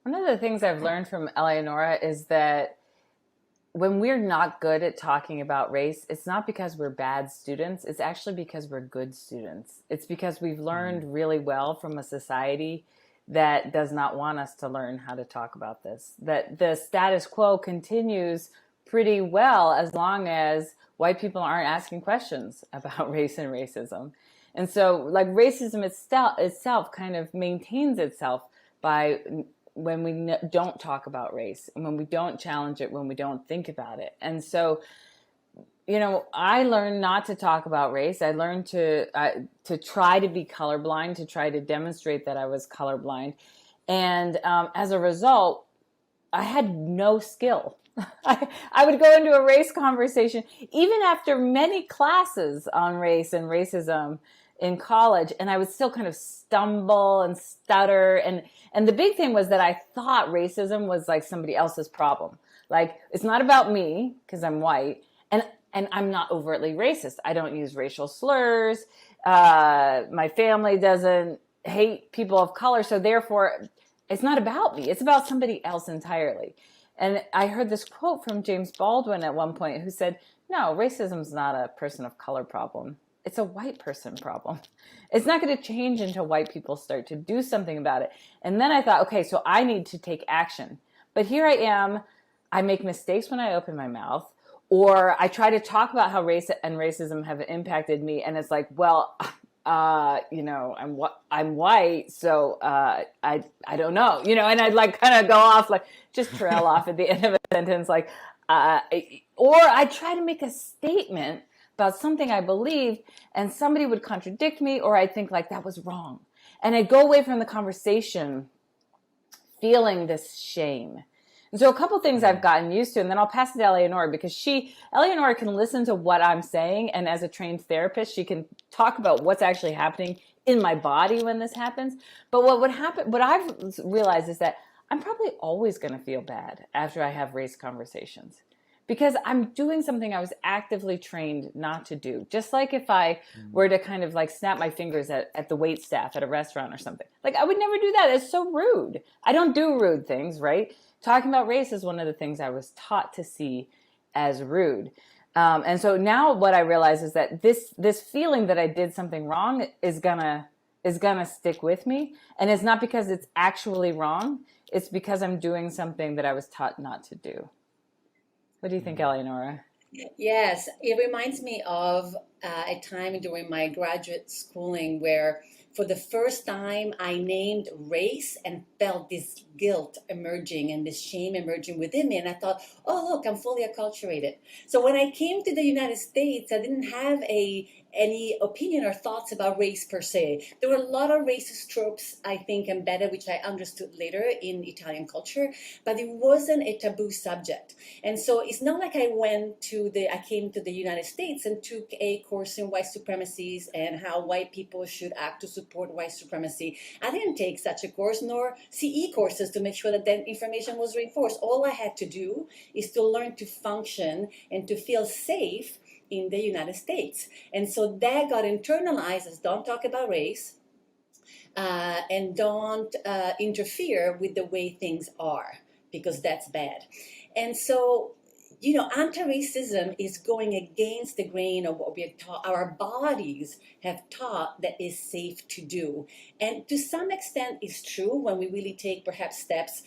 One of the things I've learned from Eleonora is that when we're not good at talking about race, it's not because we're bad students. It's actually because we're good students. It's because we've learned really well from a society that does not want us to learn how to talk about this. That the status quo continues pretty well as long as white people aren't asking questions about race and racism. And so, like, racism itself kind of maintains itself by when we don't talk about race, and when we don't challenge it, when we don't think about it. And so, I learned not to talk about race. I learned to try to be colorblind, to try to demonstrate that I was colorblind. And as a result, I had no skill. I would go into a race conversation, even after many classes on race and racism in college, and I would still kind of stumble and stutter. And the big thing was that I thought racism was like somebody else's problem. Like, it's not about me because I'm white, and I'm not overtly racist. I don't use racial slurs. My family doesn't hate people of color, so therefore, it's not about me. It's about somebody else entirely. And I heard this quote from James Baldwin at one point, who said, "No, racism's not a person of color problem. It's a white person problem. It's not going to change until white people start to do something about it." And then I thought, okay, so I need to take action. But here I am. I make mistakes when I open my mouth, or I try to talk about how race and racism have impacted me. And it's like, well, I'm white, so I don't know, and I'd like kind of go off, like just trail off at the end of a sentence, like, or I try to make a statement about something I believed, and somebody would contradict me, or I'd think like that was wrong. And I'd go away from the conversation feeling this shame. And so a couple things I've gotten used to, and then I'll pass it to Eleonora, because Eleonora can listen to what I'm saying, and as a trained therapist, she can talk about what's actually happening in my body when this happens. But what I've realized is that I'm probably always going to feel bad after I have race conversations, because I'm doing something I was actively trained not to do. Just like if I were to kind of like snap my fingers at the wait staff at a restaurant or something. Like, I would never do that. It's so rude. I don't do rude things, right? Talking about race is one of the things I was taught to see as rude. And so now what I realize is that this feeling that I did something wrong is gonna stick with me. And it's not because it's actually wrong. It's because I'm doing something that I was taught not to do. What do you think, Eleonora? Yes, it reminds me of a time during my graduate schooling where for the first time I named race and felt this guilt emerging and this shame emerging within me. And I thought, oh, look, I'm fully acculturated. So when I came to the United States, I didn't have any opinion or thoughts about race per se. There were a lot of racist tropes, I think, embedded, which I understood later in Italian culture, but it wasn't a taboo subject. And so it's not like I came to the United States and took a course in white supremacies and how white people should act to support white supremacy. I didn't take such a course, nor CE courses to make sure that that information was reinforced. All I had to do is to learn to function and to feel safe in the United States. And so that got internalized as don't talk about race and don't interfere with the way things are, because that's bad. And so, anti-racism is going against the grain of what we are taught, our bodies have taught that is safe to do. And to some extent it's true when we really take perhaps steps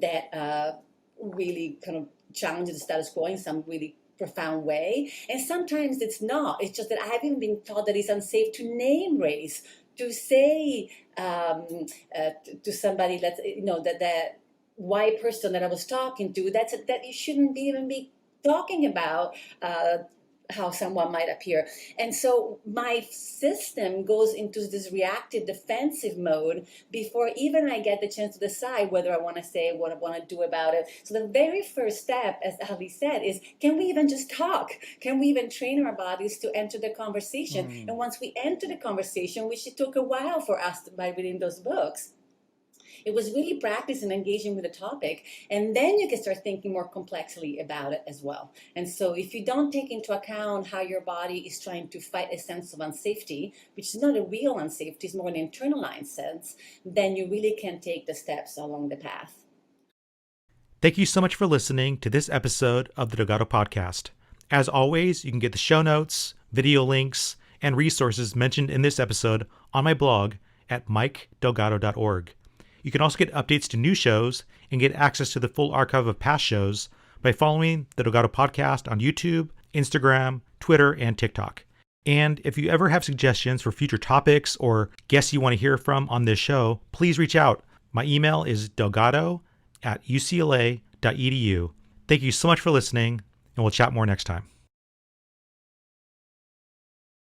that really kind of challenge the status quo in some really profound way. And sometimes it's not. It's just that I've even been taught that it's unsafe to name race, to say to somebody that white person that I was talking to, that you shouldn't even be talking about how someone might appear. And so my system goes into this reactive defensive mode before even I get the chance to decide whether I want to say what I want to do about it. So the very first step, as Ali said, is can we even just talk? Can we even train our bodies to enter the conversation? And once we enter the conversation, which it took a while for us by reading those books, It was really practice and engaging with the topic. And then you can start thinking more complexly about it as well. And so if you don't take into account how your body is trying to fight a sense of unsafety, which is not a real unsafety, it's more an internalized sense, then you really can take the steps along the path. Thank you so much for listening to this episode of the Delgado Podcast. As always, you can get the show notes, video links, and resources mentioned in this episode on my blog at mikedelgado.org. You can also get updates to new shows and get access to the full archive of past shows by following the Delgado Podcast on YouTube, Instagram, Twitter, and TikTok. And if you ever have suggestions for future topics or guests you want to hear from on this show, please reach out. My email is delgado@ucla.edu. Thank you so much for listening, and we'll chat more next time.